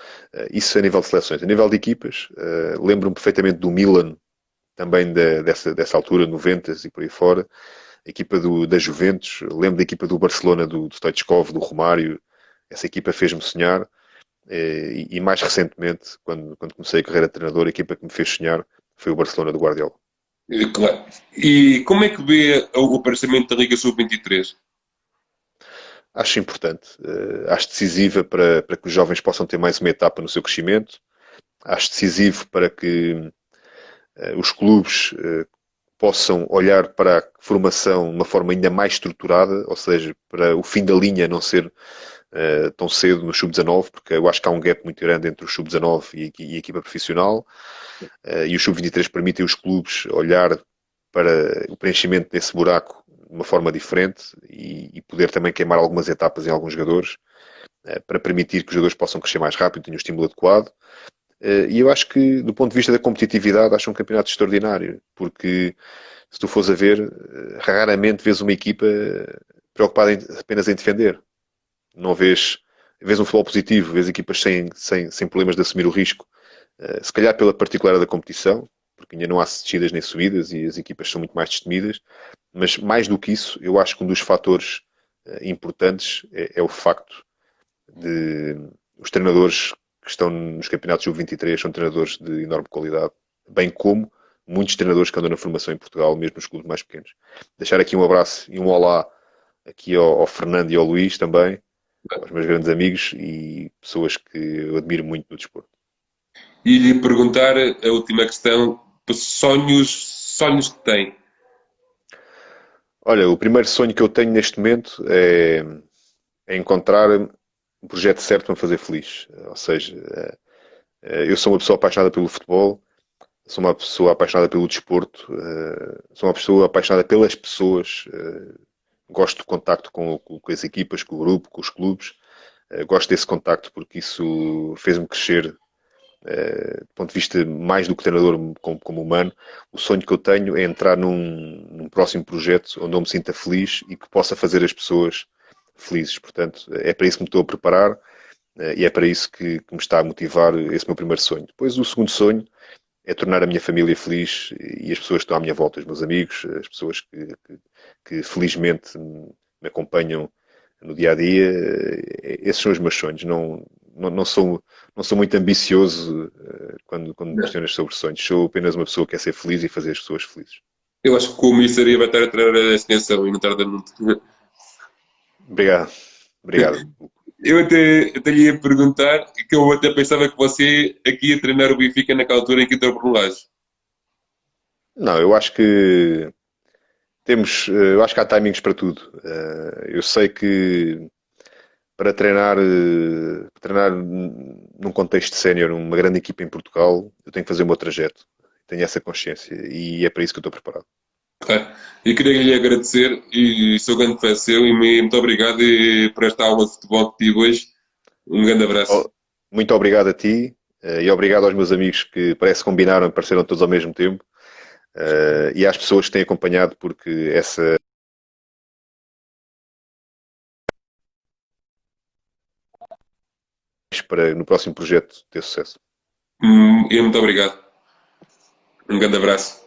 isso a nível de seleções. A nível de equipas, lembro-me perfeitamente do Milan, também dessa altura, 90 e por aí fora, a equipa da Juventus, lembro da equipa do Barcelona, do Stoichkov, do Romário, essa equipa fez-me sonhar, e mais recentemente, quando comecei a carreira de treinador, a equipa que me fez sonhar foi o Barcelona do Guardiola. Claro. E como é que vê o aparecimento da Liga Sub-23? Acho importante, acho decisiva para que os jovens possam ter mais uma etapa no seu crescimento, acho decisivo para que os clubes possam olhar para a formação de uma forma ainda mais estruturada, ou seja, para o fim da linha não ser tão cedo no sub-19, porque eu acho que há um gap muito grande entre o sub-19 e a equipa profissional, e o sub-23 permite os clubes olhar para o preenchimento desse buraco de uma forma diferente e poder também queimar algumas etapas em alguns jogadores, para permitir que os jogadores possam crescer mais rápido, tenham o estímulo adequado. E eu acho que, do ponto de vista da competitividade, acho um campeonato extraordinário, porque se tu fores a ver, raramente vês uma equipa preocupada apenas em defender. Não vês um futebol positivo, vês equipas sem problemas de assumir o risco. Se calhar pela particularidade da competição, porque ainda não há descidas nem subidas e as equipas são muito mais destemidas, mas mais do que isso, eu acho que um dos fatores importantes é o facto de os treinadores que estão nos campeonatos sub-23 são treinadores de enorme qualidade, bem como muitos treinadores que andam na formação em Portugal, mesmo nos clubes mais pequenos. Deixar aqui um abraço e um olá aqui ao Fernando e ao Luís também, aos meus grandes amigos e pessoas que eu admiro muito no desporto. E lhe perguntar a última questão, sonhos que tem. Olha, o primeiro sonho que eu tenho neste momento é encontrar um projeto certo para me fazer feliz. Ou seja, eu sou uma pessoa apaixonada pelo futebol, sou uma pessoa apaixonada pelo desporto, sou uma pessoa apaixonada pelas pessoas, gosto do contacto com as equipas, com o grupo, com os clubes, gosto desse contacto porque isso fez-me crescer do ponto de vista mais do que treinador como humano. O sonho que eu tenho é entrar num próximo projeto onde eu me sinta feliz e que possa fazer as pessoas felizes. Portanto, é para isso que me estou a preparar e é para isso que me está a motivar esse meu primeiro sonho. Depois, o segundo sonho é tornar a minha família feliz e as pessoas que estão à minha volta, os meus amigos, as pessoas que felizmente me acompanham no dia a dia. Esses são os meus sonhos. Não sou muito ambicioso quando me questionas sobre sonhos. Sou apenas uma pessoa que quer ser feliz e fazer as pessoas felizes. Eu acho que com a Comissaria vai estar a trazer a atenção e não tarda muito. Obrigado. Obrigado. Eu até lhe ia perguntar que eu até pensava que você aqui ia treinar o Benfica naquela altura em que entrou por um laje. Não, eu acho que eu acho que há timings para tudo. Eu sei que para treinar num contexto sénior, numa grande equipa em Portugal, eu tenho que fazer o meu trajeto. Tenho essa consciência e é para isso que eu estou preparado. Claro. E queria lhe agradecer e sou grande fã seu e muito obrigado por esta aula de futebol que tive hoje. Um grande abraço. Oh, muito obrigado a ti e obrigado aos meus amigos que parece que combinaram, apareceram todos ao mesmo tempo, e às pessoas que têm acompanhado, porque essa para no próximo projeto ter sucesso. E muito obrigado. Um grande abraço.